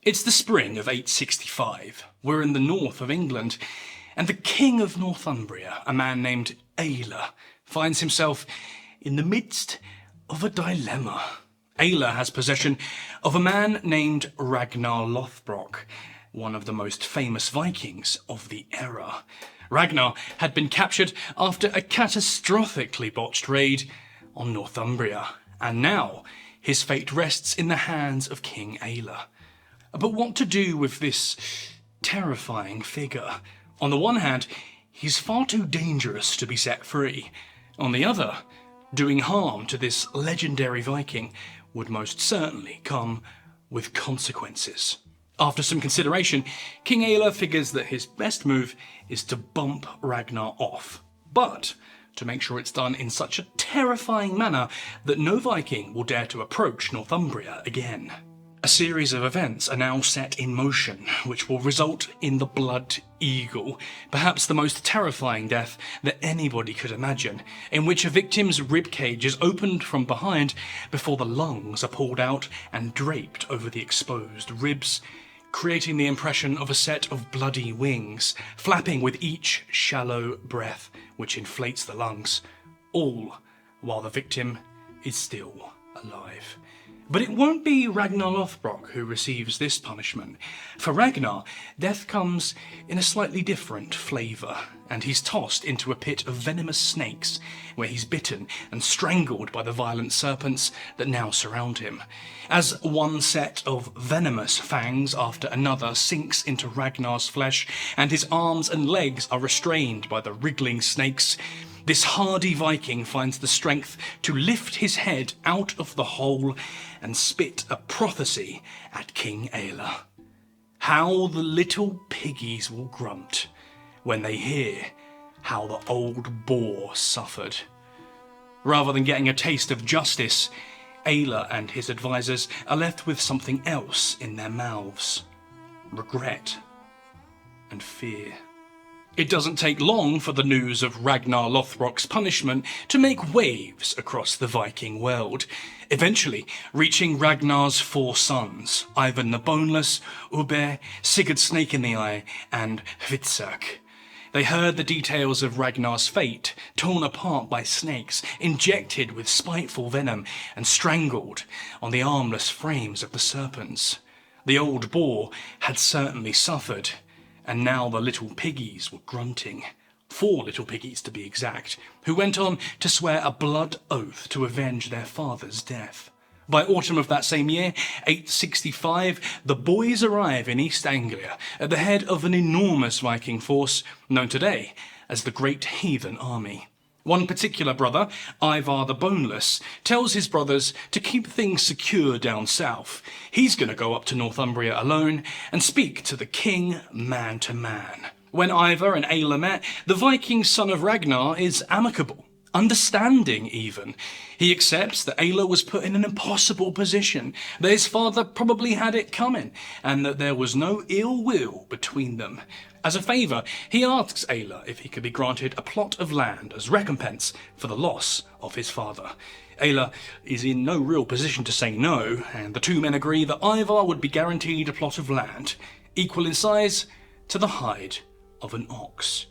It's the spring of 865. We're in the north of England, and the King of Northumbria, a man named Ayla, finds himself in the midst of a dilemma. Ayla has possession of a man named Ragnar Lothbrok, one of the most famous Vikings of the era. Ragnar had been captured after a catastrophically botched raid on Northumbria, and now his fate rests in the hands of King Ayla. But what to do with this terrifying figure? On the one hand, he's far too dangerous to be set free. On the other, doing harm to this legendary Viking would most certainly come with consequences. After some consideration, King Ayla figures that his best move is to bump Ragnar off, but to make sure it's done in such a terrifying manner that no Viking will dare to approach Northumbria again. A series of events are now set in motion, which will result in the Blood Eagle, perhaps the most terrifying death that anybody could imagine, in which a victim's ribcage is opened from behind before the lungs are pulled out and draped over the exposed ribs, creating the impression of a set of bloody wings, flapping with each shallow breath which inflates the lungs, all while the victim is still alive. But it won't be Ragnar Lothbrok who receives this punishment. For Ragnar, death comes in a slightly different flavour, and he's tossed into a pit of venomous snakes, where he's bitten and strangled by the violent serpents that now surround him. As one set of venomous fangs after another sinks into Ragnar's flesh, and his arms and legs are restrained by the wriggling snakes, this hardy Viking finds the strength to lift his head out of the hole and spit a prophecy at King Ayla. How the little piggies will grunt when they hear how the old boar suffered. Rather than getting a taste of justice, Ayla and his advisors are left with something else in their mouths: regret and fear. It doesn't take long for the news of Ragnar Lothbrok's punishment to make waves across the Viking world, eventually reaching Ragnar's 4 sons, Ivan the Boneless, Ube, Sigurd Snake in the Eye, and Hvitserk. They heard the details of Ragnar's fate, torn apart by snakes, injected with spiteful venom, and strangled on the armless frames of the serpents. The old boar had certainly suffered, and now the little piggies were grunting. 4 little piggies, to be exact, who went on to swear a blood oath to avenge their father's death. By autumn of that same year, 865, the boys arrive in East Anglia at the head of an enormous Viking force known today as the Great Heathen Army. One particular brother, Ivar the Boneless, tells his brothers to keep things secure down south. He's going to go up to Northumbria alone and speak to the king man to man. When Ivar and Ayla met, the Viking son of Ragnar is amicable, understanding even. He accepts that Ayla was put in an impossible position, that his father probably had it coming, and that there was no ill will between them. As a favour, he asks Ayla if he could be granted a plot of land as recompense for the loss of his father. Ayla is in no real position to say no, and the two men agree that Ivar would be guaranteed a plot of land, equal in size to the hide of an ox.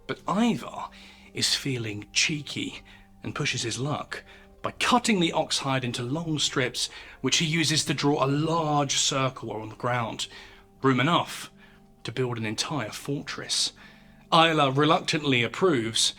But Ivar is feeling cheeky and pushes his luck by cutting the oxhide into long strips, which he uses to draw a large circle on the ground, room enough to build an entire fortress. Ayla reluctantly approves,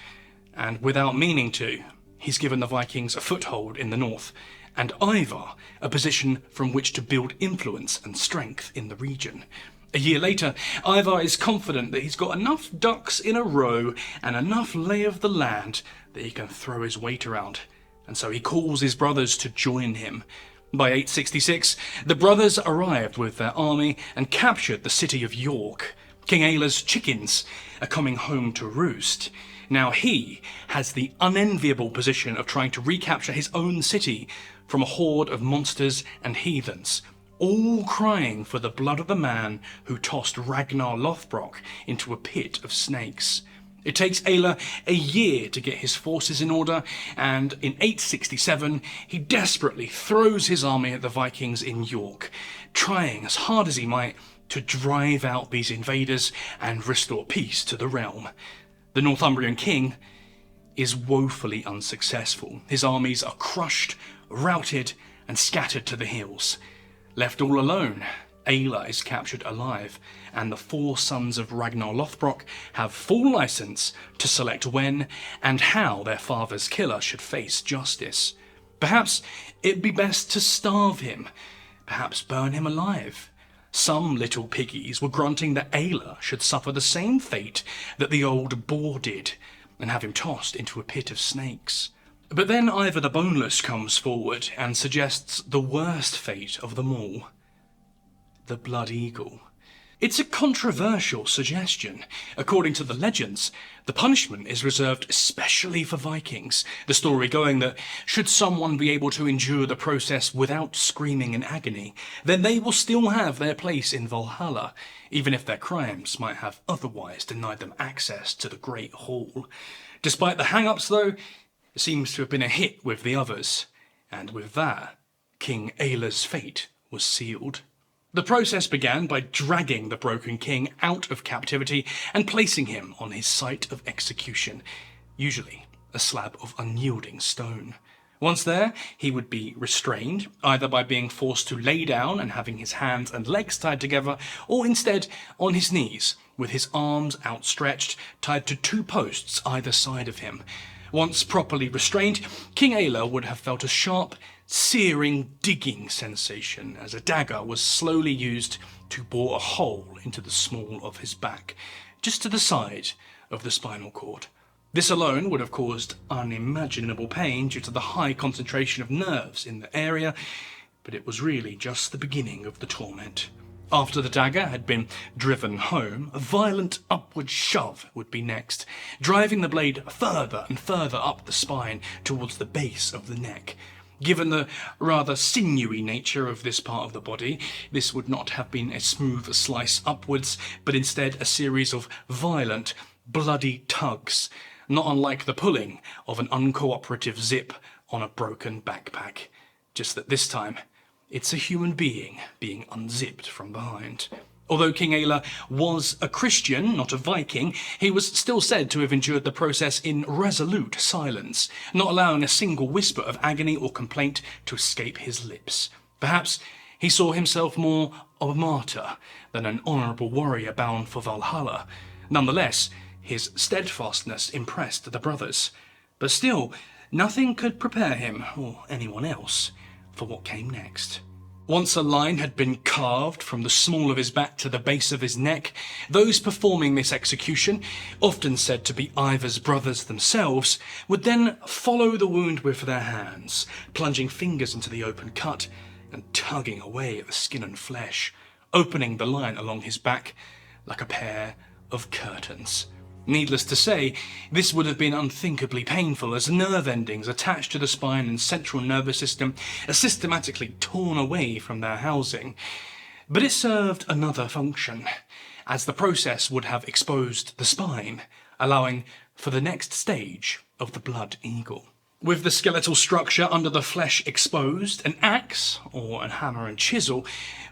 and without meaning to, he's given the Vikings a foothold in the north, and Ivar a position from which to build influence and strength in the region. A year later, Ivar is confident that he's got enough ducks in a row and enough lay of the land that he can throw his weight around, and so he calls his brothers to join him. By 866, the brothers arrived with their army and captured the city of York. King Ayla's chickens are coming home to roost. Now he has the unenviable position of trying to recapture his own city from a horde of monsters and heathens, all crying for the blood of the man who tossed Ragnar Lothbrok into a pit of snakes. It takes Ayla a year to get his forces in order, and in 867 he desperately throws his army at the Vikings in York, trying as hard as he might to drive out these invaders and restore peace to the realm. The Northumbrian king is woefully unsuccessful. His armies are crushed, routed, and scattered to the hills. Left all alone, Ayla is captured alive, and the 4 sons of Ragnar Lothbrok have full license to select when and how their father's killer should face justice. Perhaps it'd be best to starve him, perhaps burn him alive. Some little piggies were grunting that Ayla should suffer the same fate that the old boar did, and have him tossed into a pit of snakes. But then Ivor the Boneless comes forward and suggests the worst fate of them all: the Blood Eagle. It's a controversial suggestion. According to the legends, the punishment is reserved especially for Vikings, the story going that should someone be able to endure the process without screaming in agony, then they will still have their place in Valhalla, even if their crimes might have otherwise denied them access to the Great Hall. Despite the hang-ups though, it seems to have been a hit with the others, and with that, King Ayla's fate was sealed. The process began by dragging the broken king out of captivity and placing him on his site of execution, usually a slab of unyielding stone. Once there, he would be restrained, either by being forced to lay down and having his hands and legs tied together, or instead on his knees, with his arms outstretched, tied to 2 posts either side of him. Once properly restrained, King Ayla would have felt a sharp, searing, digging sensation as a dagger was slowly used to bore a hole into the small of his back, just to the side of the spinal cord. This alone would have caused unimaginable pain due to the high concentration of nerves in the area, but it was really just the beginning of the torment. After the dagger had been driven home, a violent upward shove would be next, driving the blade further and further up the spine towards the base of the neck. Given the rather sinewy nature of this part of the body, this would not have been a smooth slice upwards, but instead a series of violent, bloody tugs, not unlike the pulling of an uncooperative zip on a broken backpack. Just that this time, it's a human being unzipped from behind. Although King Ayla was a Christian, not a Viking, he was still said to have endured the process in resolute silence, not allowing a single whisper of agony or complaint to escape his lips. Perhaps he saw himself more of a martyr than an honourable warrior bound for Valhalla. Nonetheless, his steadfastness impressed the brothers. But still, nothing could prepare him, or anyone else, for what came next. Once a line had been carved from the small of his back to the base of his neck, those performing this execution, often said to be Ivor's brothers themselves, would then follow the wound with their hands, plunging fingers into the open cut and tugging away at the skin and flesh, opening the line along his back like a pair of curtains. Needless to say, this would have been unthinkably painful, as nerve endings attached to the spine and central nervous system are systematically torn away from their housing. But it served another function, as the process would have exposed the spine, allowing for the next stage of the Blood Eagle. With the skeletal structure under the flesh exposed, an axe, or a hammer and chisel,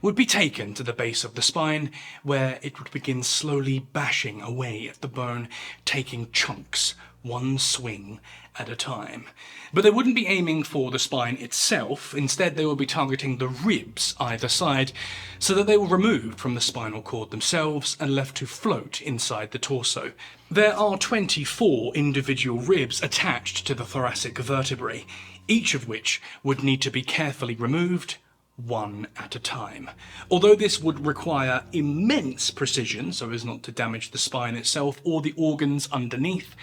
would be taken to the base of the spine, where it would begin slowly bashing away at the bone, taking chunks, one swing at a time. But they wouldn't be aiming for the spine itself. Instead, they would be targeting the ribs either side, so that they were removed from the spinal cord themselves and left to float inside the torso. There are 24 individual ribs attached to the thoracic vertebrae, each of which would need to be carefully removed, one at a time. Although this would require immense precision so as not to damage the spine itself or the organs underneath,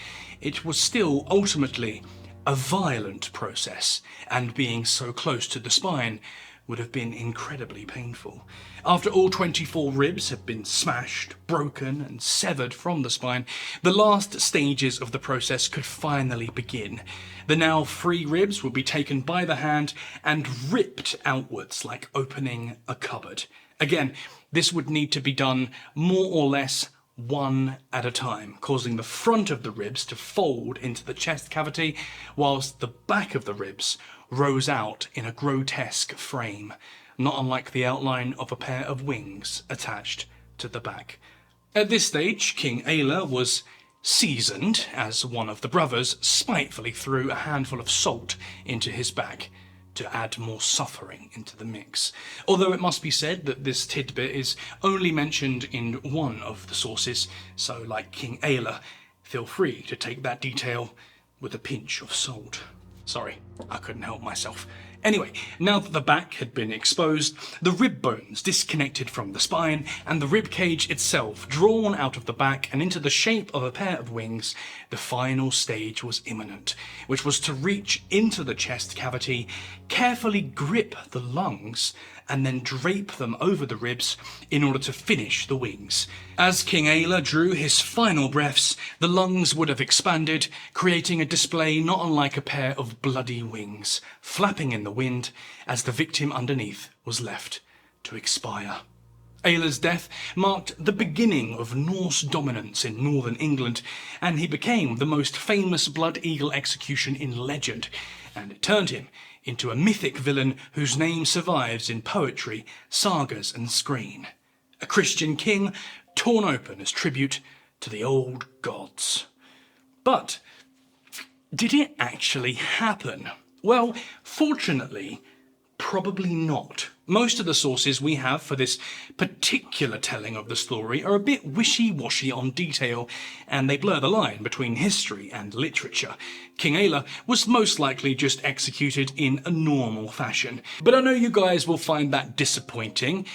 it was still ultimately a violent process, and being so close to the spine would have been incredibly painful. After all 24 ribs had been smashed, broken, and severed from the spine, the last stages of the process could finally begin. The now free ribs would be taken by the hand and ripped outwards like opening a cupboard. Again, this would need to be done more or less one at a time, causing the front of the ribs to fold into the chest cavity, whilst the back of the ribs rose out in a grotesque frame, not unlike the outline of a pair of wings attached to the back. At this stage, King Aelle was seasoned, as one of the brothers spitefully threw a handful of salt into his back to add more suffering into the mix. Although it must be said that this tidbit is only mentioned in one of the sources, so like King Aelle, feel free to take that detail with a pinch of salt. Sorry, I couldn't help myself. Anyway, now that the back had been exposed, the rib bones disconnected from the spine, and the rib cage itself drawn out of the back and into the shape of a pair of wings, the final stage was imminent, which was to reach into the chest cavity, carefully grip the lungs, and then drape them over the ribs in order to finish the wings. As King Aelle drew his final breaths, the lungs would have expanded, creating a display not unlike a pair of bloody wings, flapping in the wind as the victim underneath was left to expire. Aelle's death marked the beginning of Norse dominance in northern England, and he became the most famous blood eagle execution in legend, and it turned him into a mythic villain whose name survives in poetry, sagas and screen. A Christian king torn open as tribute to the old gods. But did it actually happen? Well, fortunately, probably not. Most of the sources we have for this particular telling of the story are a bit wishy-washy on detail, and they blur the line between history and literature. King Aelle was most likely just executed in a normal fashion, but I know you guys will find that disappointing.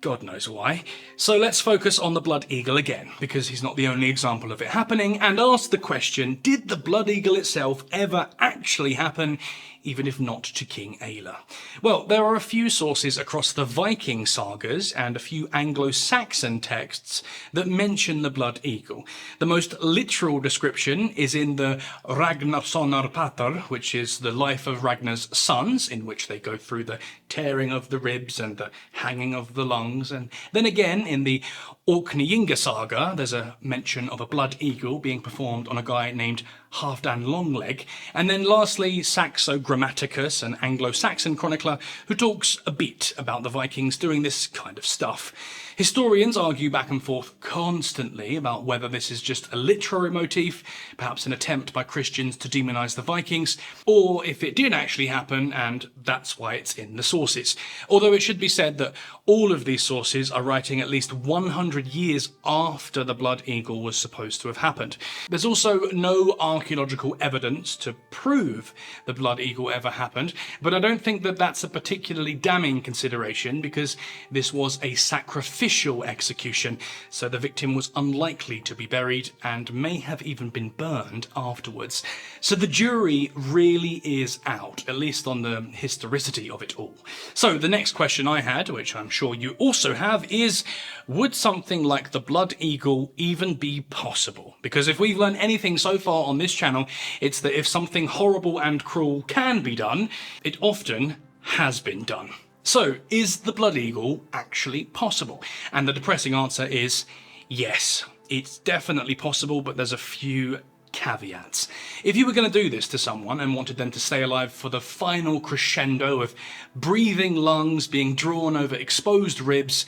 God knows why. So let's focus on the Blood Eagle again, because he's not the only example of it happening, and ask the question, did the Blood Eagle itself ever actually happen, even if not to King Aelle? Well, there are a few sources across the Viking sagas and a few Anglo-Saxon texts that mention the Blood Eagle. The most literal description is in the Ragnarsonar, which is the life of Ragnar's sons, in which they go through the tearing of the ribs and the hanging of the lungs. And then again, in the Orkneyinga saga, there's a mention of a blood eagle being performed on a guy named Halfdan Longleg. And then lastly, Saxo Grammaticus, an Anglo-Saxon chronicler who talks a bit about the Vikings doing this kind of stuff. Historians argue back and forth constantly about whether this is just a literary motif, perhaps an attempt by Christians to demonize the Vikings, or if it did actually happen and that's why it's in the sources. Although it should be said that all of these sources are writing at least 100 years after the Blood Eagle was supposed to have happened. There's also no archaeological evidence to prove the Blood Eagle ever happened, but I don't think that that's a particularly damning consideration because this was a sacrificial execution, so the victim was unlikely to be buried and may have even been burned afterwards. So the jury really is out, at least on the historicity of it all. So the next question I had, which I'm sure you also have, is would something like the Blood Eagle even be possible? Because if we've learned anything so far on this channel, it's that if something horrible and cruel can be done, it often has been done. So, is the Blood Eagle actually possible? And the depressing answer is yes, it's definitely possible, but there's a few caveats. If you were going to do this to someone and wanted them to stay alive for the final crescendo of breathing lungs being drawn over exposed ribs,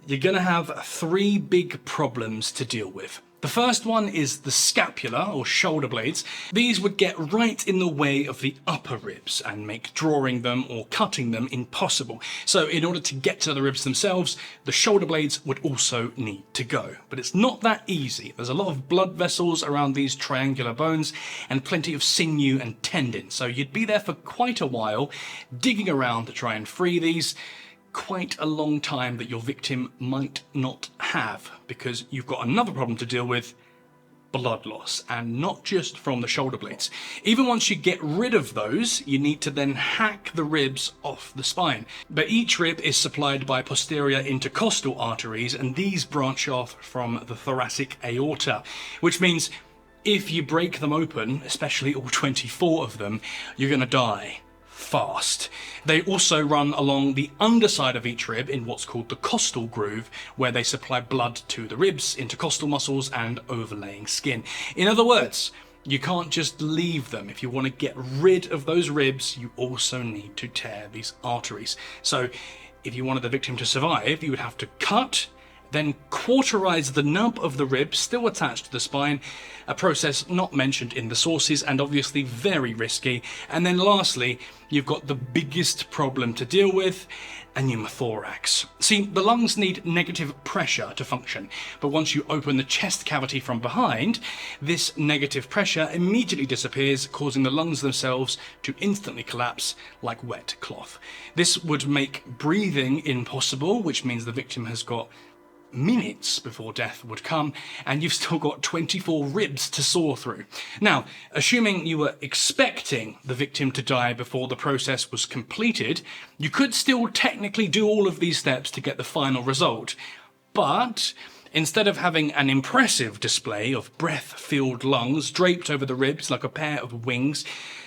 you're going to have three big problems to deal with. The first one is the scapula, or shoulder blades. These would get right in the way of the upper ribs and make drawing them or cutting them impossible. So in order to get to the ribs themselves, the shoulder blades would also need to go. But it's not that easy. There's a lot of blood vessels around these triangular bones and plenty of sinew and tendon. So you'd be there for quite a while, digging around to try and free these. Quite a long time that your victim might not have, because you've got another problem to deal with: blood loss, and not just from the shoulder blades. Even once you get rid of those, you need to then hack the ribs off the spine. But each rib is supplied by posterior intercostal arteries, and these branch off from the thoracic aorta, which means if you break them open, especially all 24 of them, you're going to die fast. They also run along the underside of each rib in what's called the costal groove, where they supply blood to the ribs, intercostal muscles and overlaying skin. In other words, you can't just leave them. If you want to get rid of those ribs, you also need to tear these arteries. So if you wanted the victim to survive, you would have to cut, then cauterize the nub of the rib still attached to the spine, a process not mentioned in the sources and obviously very risky. And then lastly, you've got the biggest problem to deal with, a pneumothorax. See, the lungs need negative pressure to function, but once you open the chest cavity from behind, this negative pressure immediately disappears, causing the lungs themselves to instantly collapse like wet cloth. This would make breathing impossible, which means the victim has got minutes before death would come, and you've still got 24 ribs to saw through. Now, assuming you were expecting the victim to die before the process was completed, you could still technically do all of these steps to get the final result. But instead of having an impressive display of breath-filled lungs draped over the ribs like a pair of wings,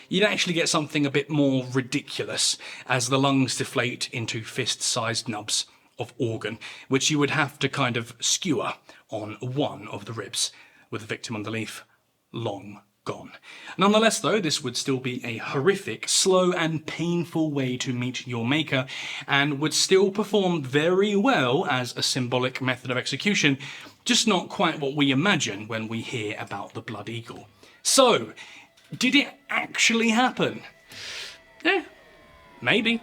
you'd actually get something a bit more ridiculous as the lungs deflate into fist-sized nubs of organ, which you would have to kind of skewer on one of the ribs, with the victim underneath long gone. Nonetheless, though, this would still be a horrific, slow and painful way to meet your maker, and would still perform very well as a symbolic method of execution, just not quite what we imagine when we hear about the Blood Eagle. So, did it actually happen? Maybe.